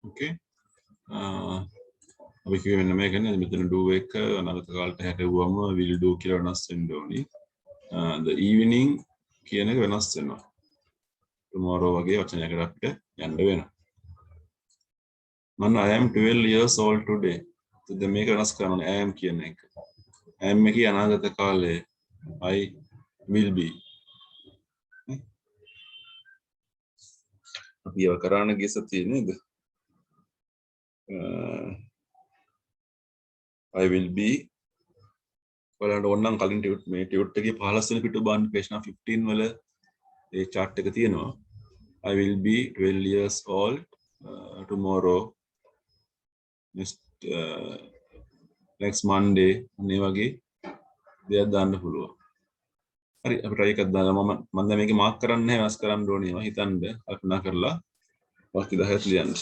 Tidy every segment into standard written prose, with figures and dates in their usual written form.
Okay. අපි කිව්වේ මෙන්න මේක නේද මෙතන do එක අනාගත කාලයට හැරෙව්වම will do කියලා වෙනස් වෙන්න ඕනි. The evening කියන එක වෙනස් වෙනවා. tomorrow වගේ වචනයකට අපිට යන්න වෙනවා. මම I am 12 years old today. දැන් මේක වෙනස් කරනවා I am කියන එක. I am එකේ අනාගත කාලය I will be. අපි ඒව කරන්න ගිය සතියේ නේද? I will be ඔයාලට ඕනනම් කලින් මේ ටියුට් එකේ 15 වෙනි පිටු බලන්න page 15 වල ඒ chart එක තියෙනවා. I will be 12 years old tomorrow next Monday මේ වගේ දෙයක් දාන්න පුළුවන්. හරි අපි try එකක් දාලා මම දැන් මේක මාක් කරන්න නැහැ වෙනස් කරන්න ඕනේ ඒවා හිතන්න කල්පනා කරලා වාක්‍ය 10ක් ලියන්න.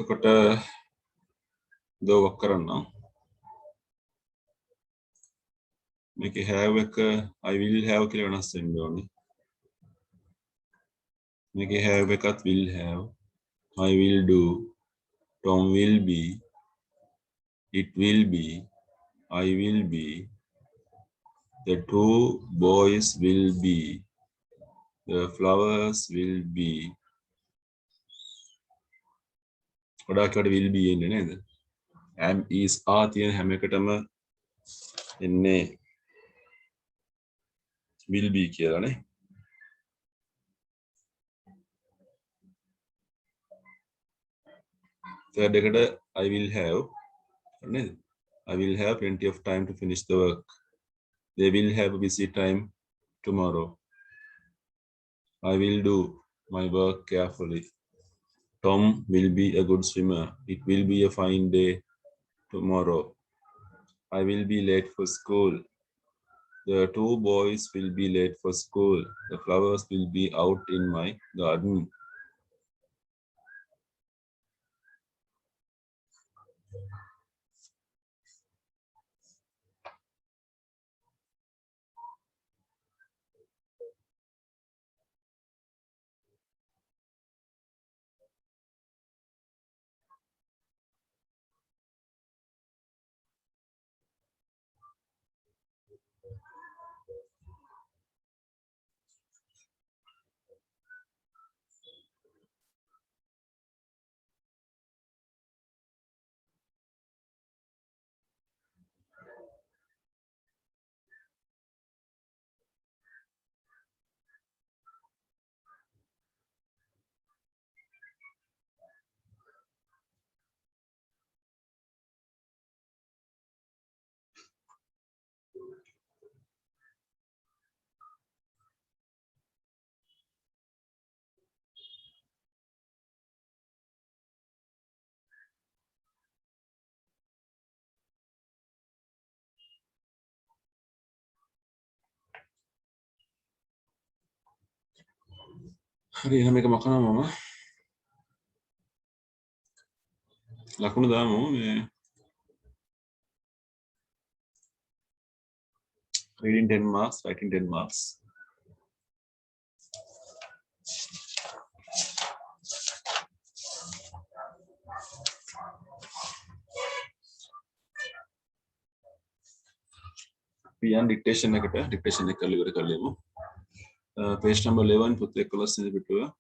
එතකොට දෝවක් කරන්නම්. මේකේ have එක I will have කියලා වෙනස් වෙන්න ඕනේ. මේකේ have එකත් will have, I will do, Tom will be, it will be, I will be, the two boys will be, the flowers will be. ගොඩාක් වට will be එන්නේ නේද? am is are තියෙන හැම එකටම එන්නේ will be කියලානේ. third එකට I will have නේද? I will have plenty of time to finish the work. They will have a busy time tomorrow. I will do my work carefully. Tom will be a good swimmer. It will be a fine day tomorrow. I will be late for school. The two boys will be late for school. The flowers will be out in my garden. හරි එහෙනම් මේක මකනවා මම. ලකුණු දාමු මේ reading 10 marks, writing 10 marks. පියන් dictation එකට dictation එක කරලා ඉවර කරලෙමු. page number 11 පුත් 11 වෙනි පිටුව.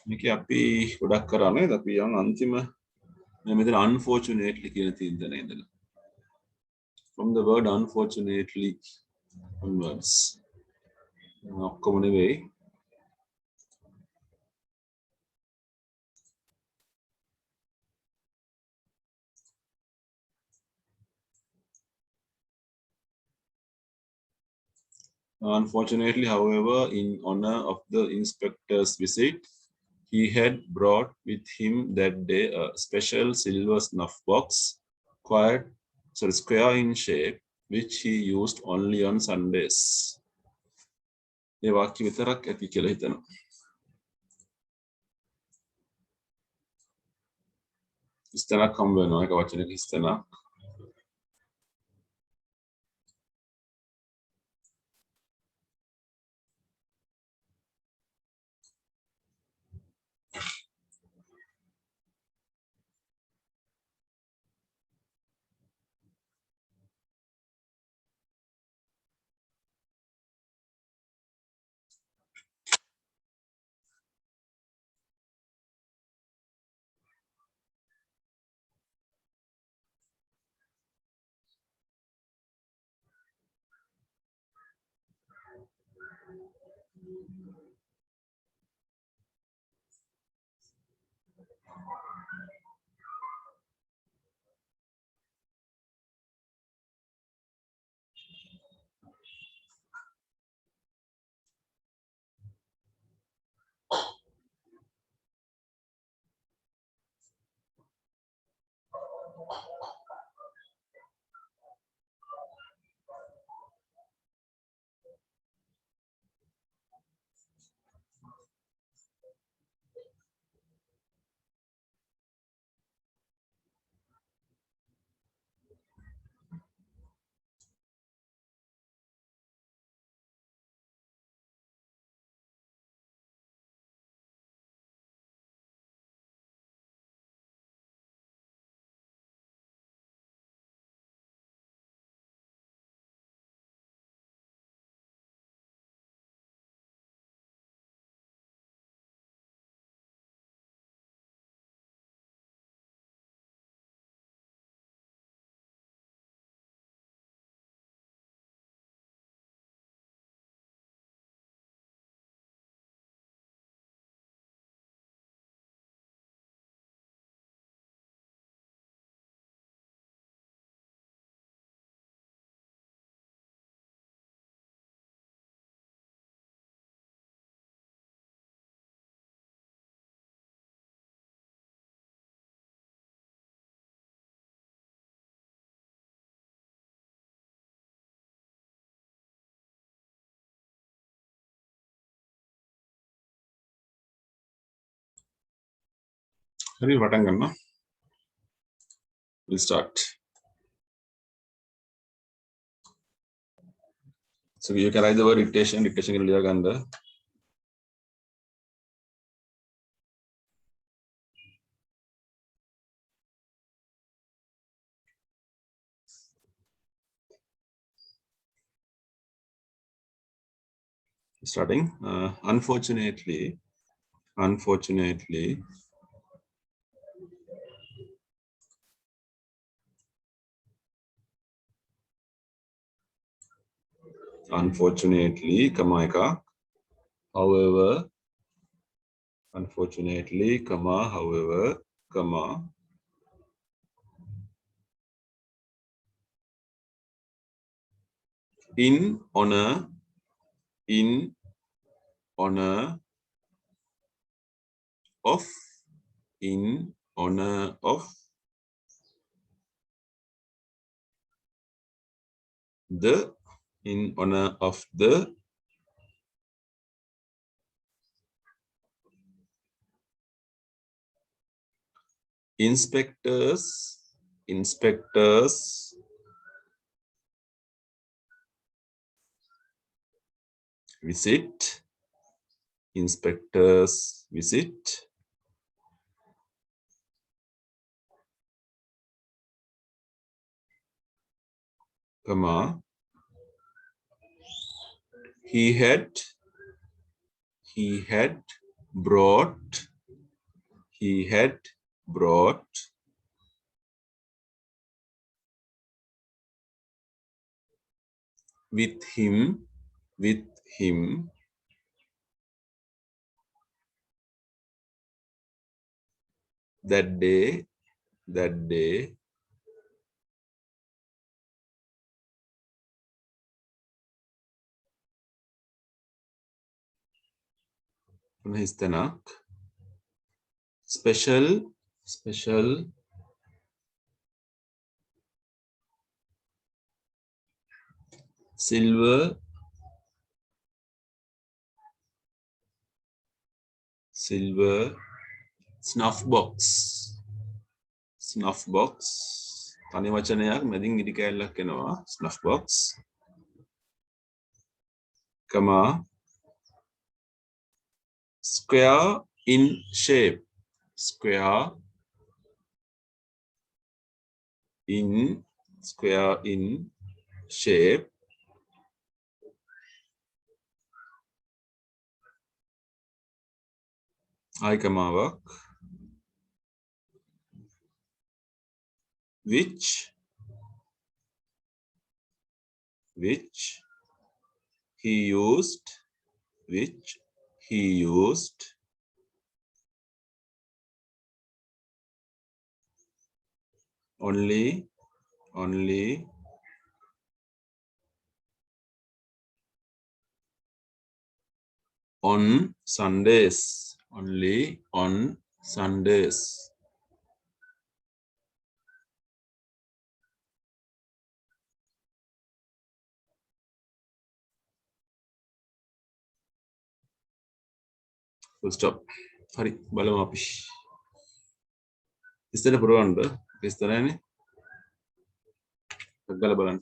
මේක අපි ගොඩක් කරා නේද? අපි යන් අන්තිම මෙතන unfortunately කියන තීන්දුවනේ ඉඳලා. From the word unfortunately onwards. ඔක්කොම නෙවෙයි. Unfortunately, however, in honor of the inspector's visit, he had brought with him that day a special silver snuff box, square in shape, which he used only on Sundays. ඒ වාක්‍ය විතරක් ඇති කියලා හිතනවා. ඉස්තනක් හම්බ වෙනවා එක වචනයක ඉස්තනක්. Hari පටන් ගන්න. We'll start. So you can write the word dictation. Dictation के लिए गंदा. Starting. Unfortunately. Unfortunately, comma eka. However, unfortunately, comma, however, comma. In honor of, in honor of the, in honor of the inspectors visit, comma, he had brought with him that day histanak special silver snuff box තනි වචනයක් මැදින් ඉදි කැලලක් එනවා snuff box comma square in shape ආයිකමාවක් which he used only on Sundays full stop hari බලමු අපි ඉස්සෙල්ලා පුරවන්න ඉස්සරහනේ ගල බලන්න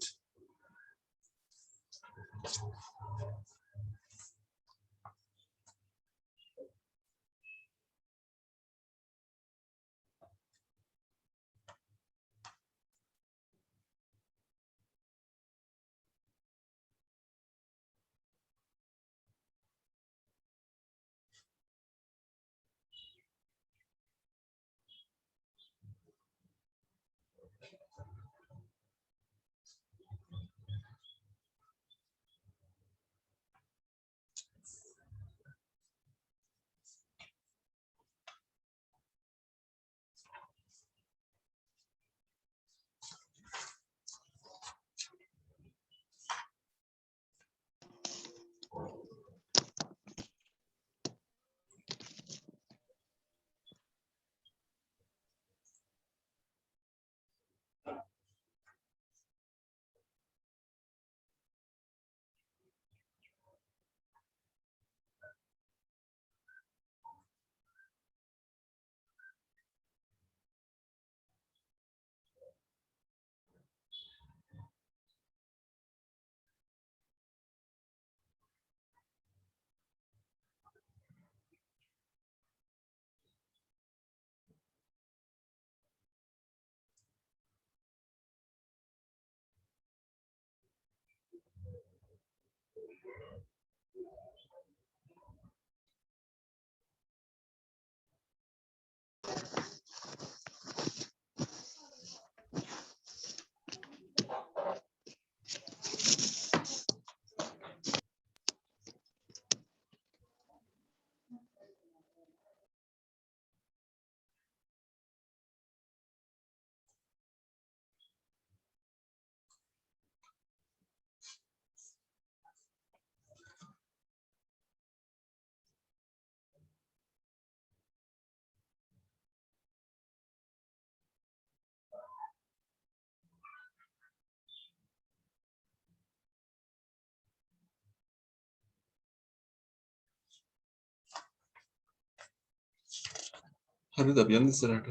හරිද අපි යන්නේ ඉස්සරහට.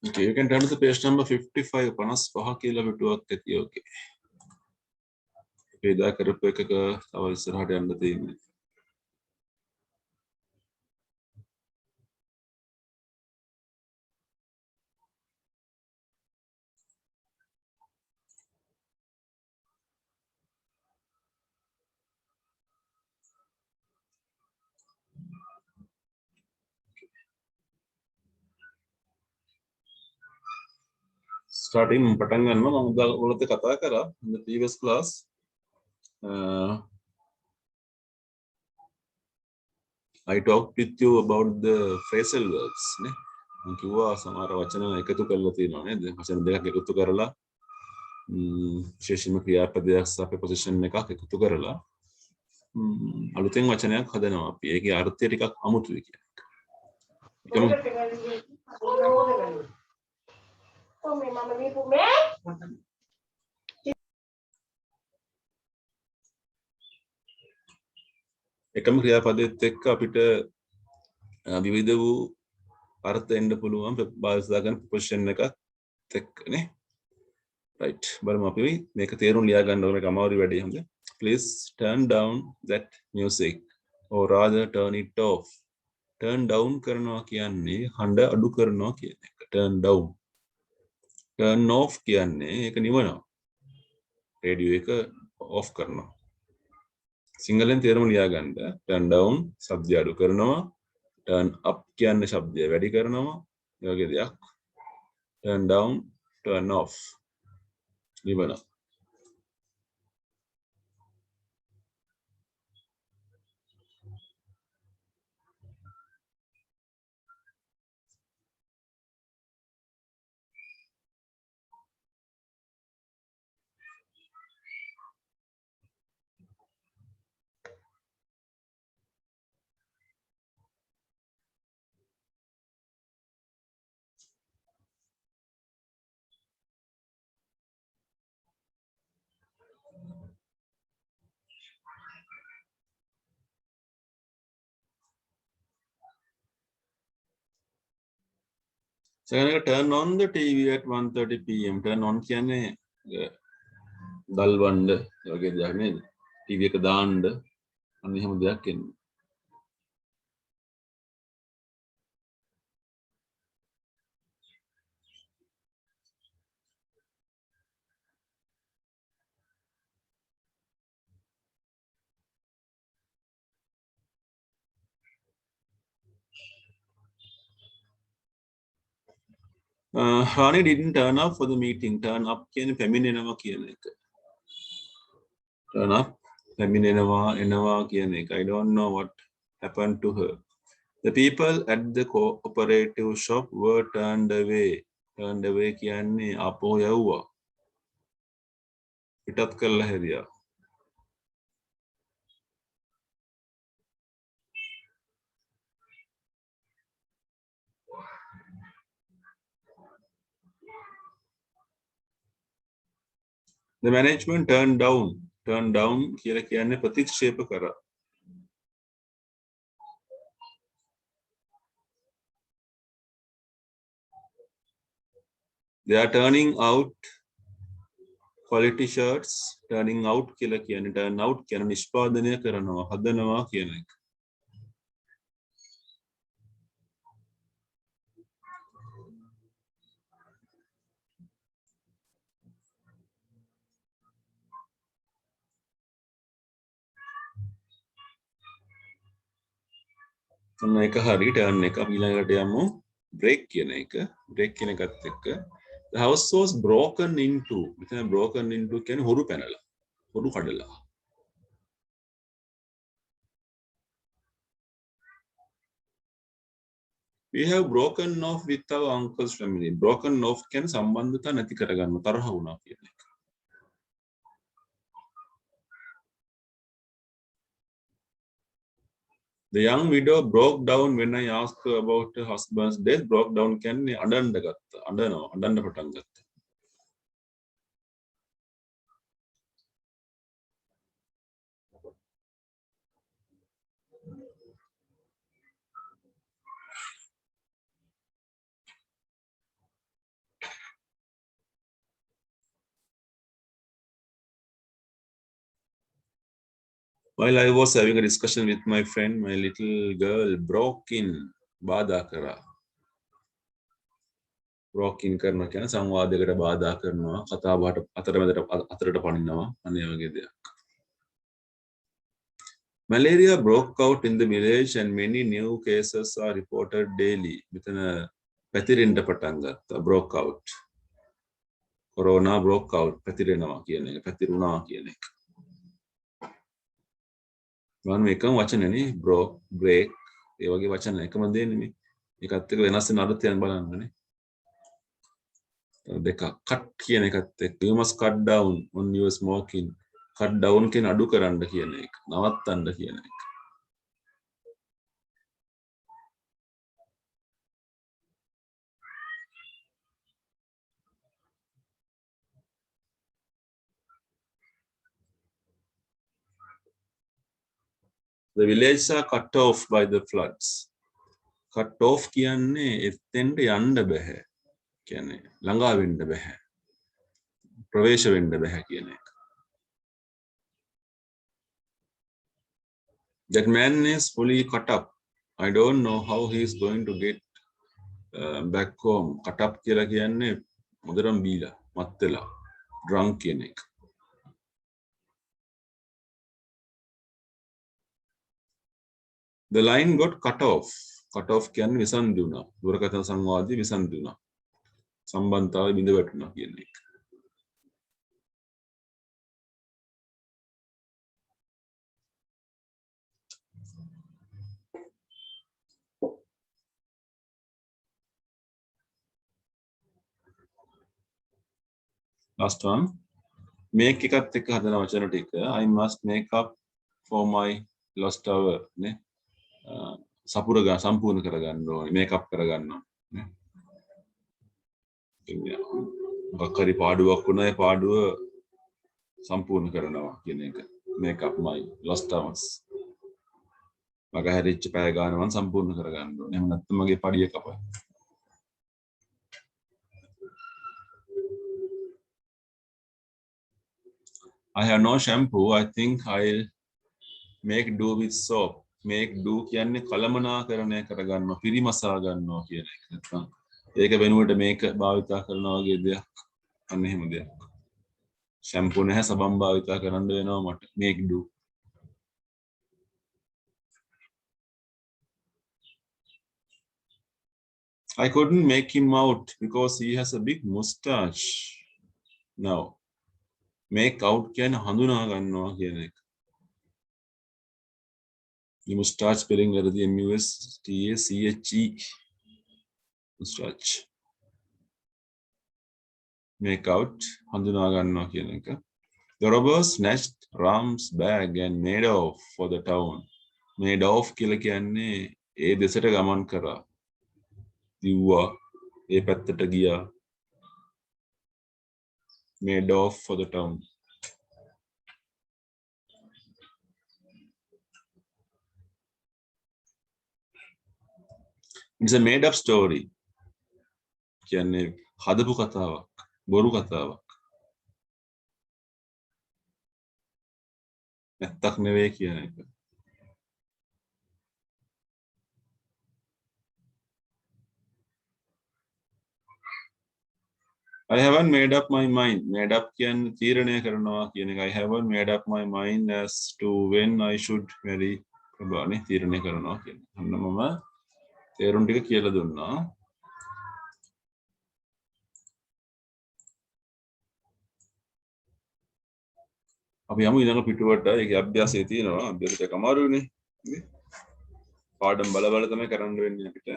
Okay, you can turn to the page number 55 55 කියලා පිටුවක් ඇති. Okay. අපි එදා කරපු එකක තව ඉස්සරහට යන්න තියෙන්නේ. Starting පටන් ගන්නවා මම ඔයගොල්ලොත් කතා කරා in the previous class. I talked with you about the phrasal verbs නේ. මම කිව්වා සමහර වචන එකතු කරලා තියෙනවා නේද? වචන දෙකක් එකතු කරලා විශේෂයෙන්ම ක්‍රියාපදයක් සහ ප්‍රපොසිෂන් එකක් එකතු කරලා අලුතෙන් වචනයක් හදනවා අපි. ඒකේ අර්ථය ටිකක් අමුතුයි කියන්නේ. එකම ක්‍රියාපදයේත් එක්ක අපිට විවිධ වූ අර්ථ එන්න පුළුවන් භාවිතා කරන ප්‍රොපොසිෂන් එකක් එක්කනේ. right බලමු අපි මේක තේරුම් ලියා ගන්න ඕනේ කමාවරි වැඩි හොඳ. Please turn down that music or rather turn it off. Turn down කරනවා කියන්නේ හඬ අඩු කරනවා කියන එක. turn down. turn off කියන්නේ ඒක නිවනවා. රේඩියෝ එක off කරනවා. සිංහලෙන් තේරුම ලියා ගන්න. turn down ශබ්දය අඩු කරනවා. turn up කියන්නේ ශබ්දය වැඩි කරනවා. ඒ වගේ දෙයක්. turn down, turn off. නිවනවා. Second, turn on the TV at 1:30 p.m. Turn on කියන්නේ දල්වන්න වගේ දෙයක් නේද? TV එක දාන්න අන්න එහෙම දෙයක් එන්නේ. Rani didn't turn up for the meeting. Turn up කියන්නේ පැමිණෙනවා කියන එක. Turn up පැමිණෙනවා එනවා කියන එක. I don't know what happened to her. The people at the cooperative shop were turned away. Turned away කියන්නේ අපෝ යවුවා. පිටත් කළා හැරියා. The management turned down. Turned down කියලා කියන්නේ ප්‍රතික්ෂේප කරා. They are turning out quality shirts. Turning out කියලා කියන්නේ turn out කියන නිෂ්පාදනය කරනවා හදනවා කියන එක. ඔන්න එක හරි ටර්න් එක අපි ඊළඟට යමු break කියන එක. break කියන එකත් එක්ක the house was broken into. මෙතන broken into කියන්නේ හොරු පැනලා. හොරු කඩලා. We have broken off with our uncle's family. Broken off කියන්නේ සම්බන්ධතා නැති කරගන්න තරහ වුණා කියන එක. The young widow broke down when I asked her about her husband's death. Broke down කියන්නේ අඬන්න ගත්තා. අඬන්න පටන් ගත්තා. While I was having a discussion with my friend, my little girl broke in. බාධා කරා. broke in කරනවා කියන්නේ සංවාදයකට බාධා කරනවා, කතා බහට අතරට පනිනවා, අනේ වගේ දෙයක්. Malaria broke out in the village and many new cases are reported daily. මෙතන පැතිරෙන්න පටන් ගත්තා. broke out. corona broke out. පැතිරෙනවා කියන එක, පැතිරුණා කියන එක. මම එකම වචනනේ broke, break ඒ වගේ වචන එකම දේ නෙමෙයි. ඒකත් එක්ක වෙනස් වෙන අර්ථයන් බලන්නනේ. දෙක cut කියන එකත් එක්ක you must cut down on your smoking. cut down කියන අඩු කරන්න කියන එක, නවත්තන්න කියන එක. The villages are cut off by the floods. cut off කියන්නේ එතෙන්ට යන්න බෑ. කියන්නේ ළඟා වෙන්න බෑ. ප්‍රවේශ වෙන්න බෑ කියන එක. That man is fully cut up. I don't know how he is going to get back home. cut up කියලා කියන්නේ මුදරම් බීලා, මත් වෙලා, drunk කියන එක. The line got cut off. cut off කියන්නේ විසන්ධි වුණා. දුරකථන සංවාදය විසන්ධි වුණා. සම්බන්ධතාවය බිඳ වැටුණා කියන එක. Last one. Make එකත් එක්ක හදන වචන ටික. I must make up for my lost hour නේ. සම්පූර්ණ කරගන්න ඕනේ. මේක් අප් කරගන්න ඕනේ. මොකක් හරි පාඩුවක් වුණා ඒ පාඩුව සම්පූර්ණ කරනවා කියන එක. Make up my lost hours. මග හැරිච්ච පැය ගාන මම සම්පූර්ණ කරගන්න ඕනේ. එහෙම නැත්නම් මගේ පඩිය කපයි. I have no shampoo. I think I'll make do with soap. Make do කියන්නේ කලමනාකරණය කරගන්නවා, පිරිමසා ගන්නවා කියන එක. නැත්නම් ඒක වෙනුවට මේක භාවිතා කරනවා වගේ දෙයක්. අන්න එහෙම දෙයක්. shampoo නැහැ සබන් භාවිතා කරන්න වෙනවා මට. make do. I couldn't make him out because he has a big mustache. Now, make out කියන්නේ හඳුනා ගන්නවා කියන එක. The mustache spelling වැරදි mustache. mustache. Make out හඳුනා ගන්නවා කියන එක. The robbers snatched Ram's bag and made off for the town. Made off කියලා කියන්නේ ඒ දෙසට ගමන් කරා. දිව්වා ඒ පැත්තට ගියා. Made off for the town. It's a made up story. කියන්නේ හදපු කතාවක්, බොරු කතාවක්. නැත්තක් නෙවෙයි කියන එක. I haven't made up my mind. Made up කියන්නේ තීරණය කරනවා කියන එක. I haven't made up my mind as to when I should marry ප්‍රබානේ තීරණය කරනවා කියන්නේ. අන්න මම තේරුම් ටික කියලා දුන්නා. අපි යමු ඊළඟ පිටුවට. ඒකේ අභ්‍යාසය තියෙනවා. අභ්‍යාසයට අමාරුනේ. නේ? පාඩම් බල බල තමයි කරන්න වෙන්නේ අපිට.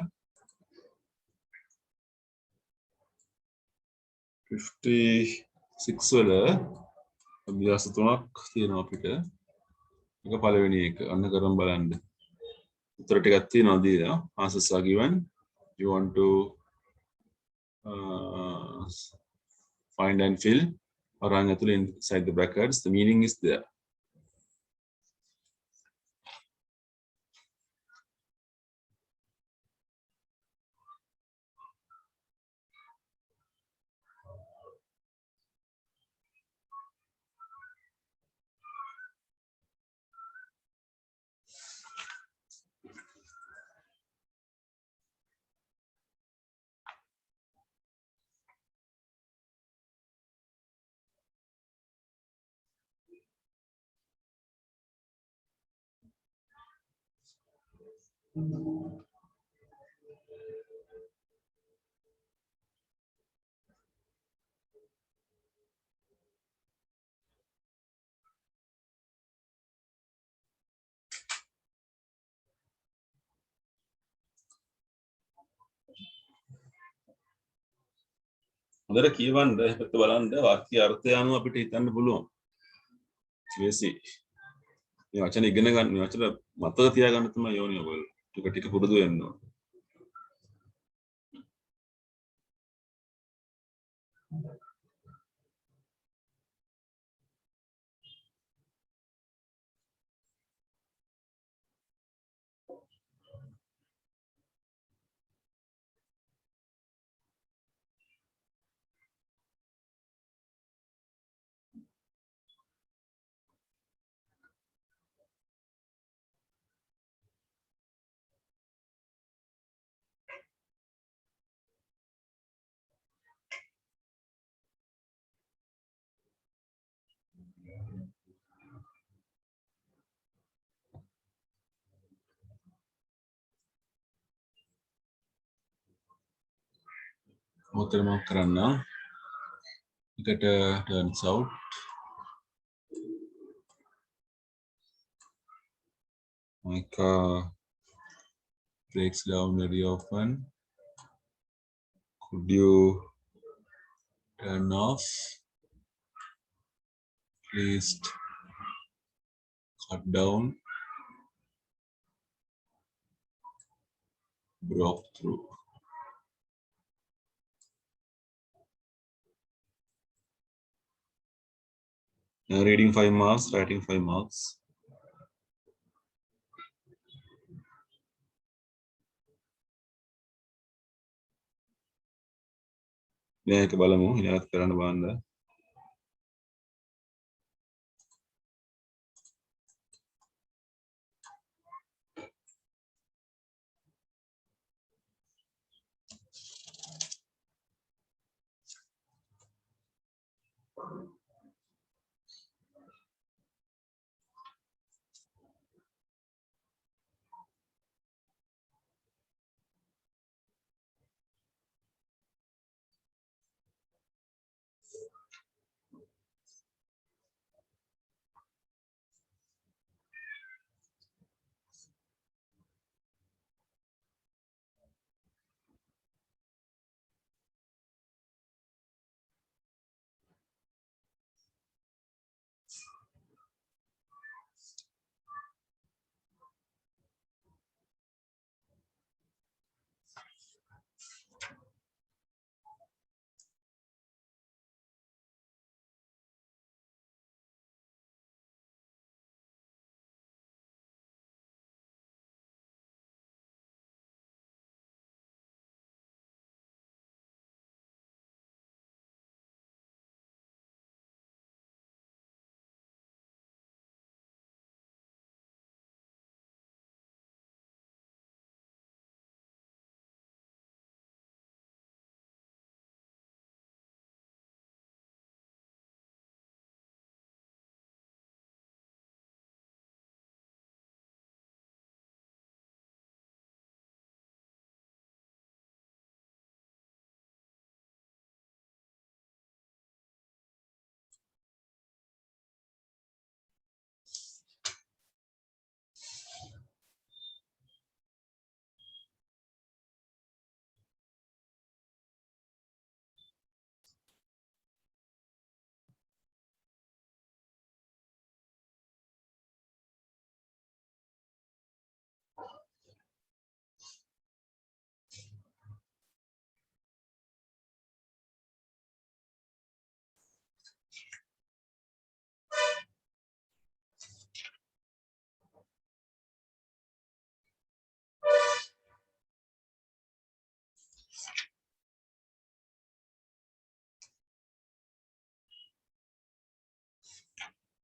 56 වල අභ්‍යාස තුනක් තියෙනවා අපිට. එක පළවෙනි එක අන්න කරන් බලන්න. උත්තර ටිකක් තියෙනවා දීලා. answers are given. You want to find and fill අරන් ඇතුලේ inside the brackets the meaning is there. හොඳට කියවන්න එහෙත් බලන්න වාක්‍ය අර්ථය අනුව අපිට හිතන්න පුළුවන්. ඊටසේ මේ වචන ඉගෙන ගන්න මේ වචන මතක තියාගන්න තමයි යෝනිය ඔයගොල්ලෝ. ටික ටික පුරුදු වෙන්න ඕන. මොකද මම කරන්න එකට turns out my car breaks down very often. Could you turn off? Please cut down. Broke through. Reading 5 marks, writing 5 marks. මේක බලමු ඉලක්ක කරන්න බලන්න.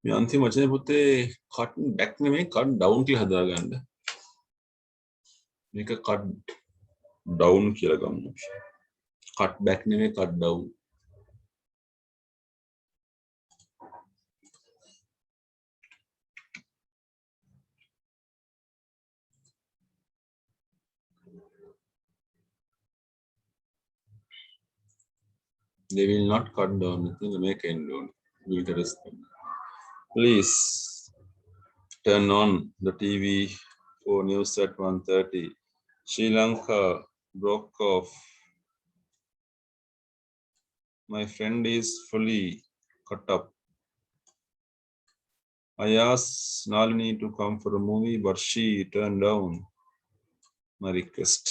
මේ අන්තිම වචනේ පුතේ cut back නෙමෙයි cut down කියලා හදාගන්න. මේක cut down කියලා ගමු. cut back නෙමෙයි cut down. They will not cut down. They make end down. Please turn on the TV for news at 1:30. Sri Lanka broke off. My friend is fully cut up. I asked Nalini to come for a movie, but she turned down my request.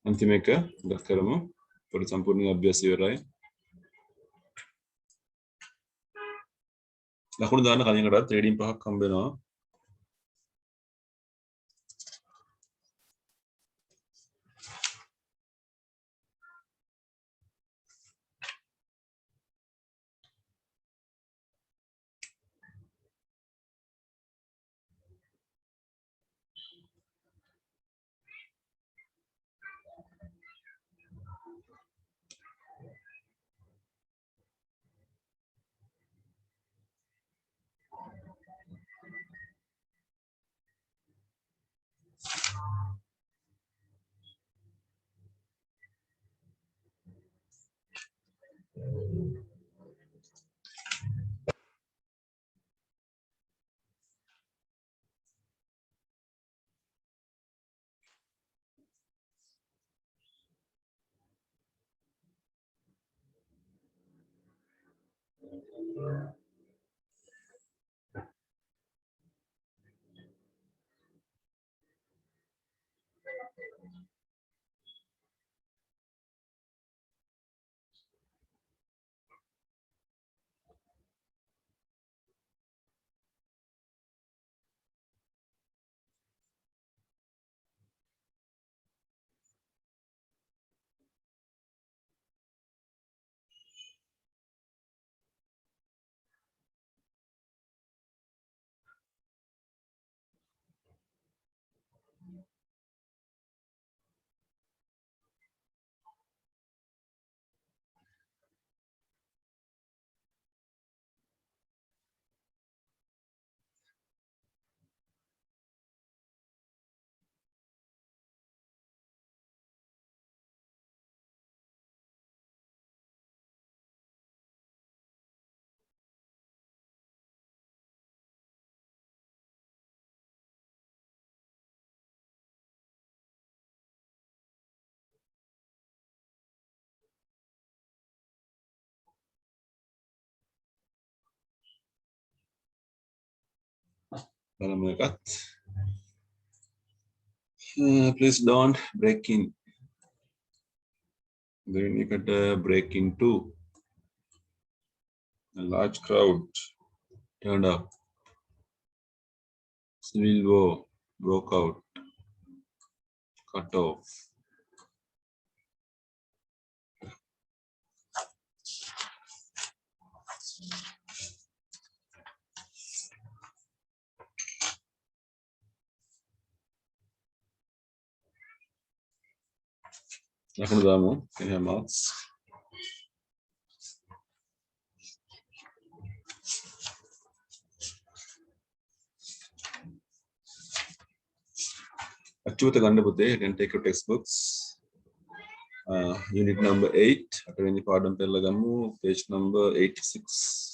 අන්තිම එක ගත් කරමු. පොඩි සම්පූර්ණ අභ්‍යාසය ඉවරයි. ලකුණු දාන්න කලින් කටත් රේඩින් 5ක් හම්බ වෙනවා. බලමු එකත්. Please don't break in. Then එකට break into. A large crowd turned up. Civil war broke out. Cut off. ලකුණු දාමු. එහා marks. අච්චුත ගන්න පුතේ. then take your textbooks. Unit number 8. අටවෙනි පාඩම පෙරලා ගමු. page number 86.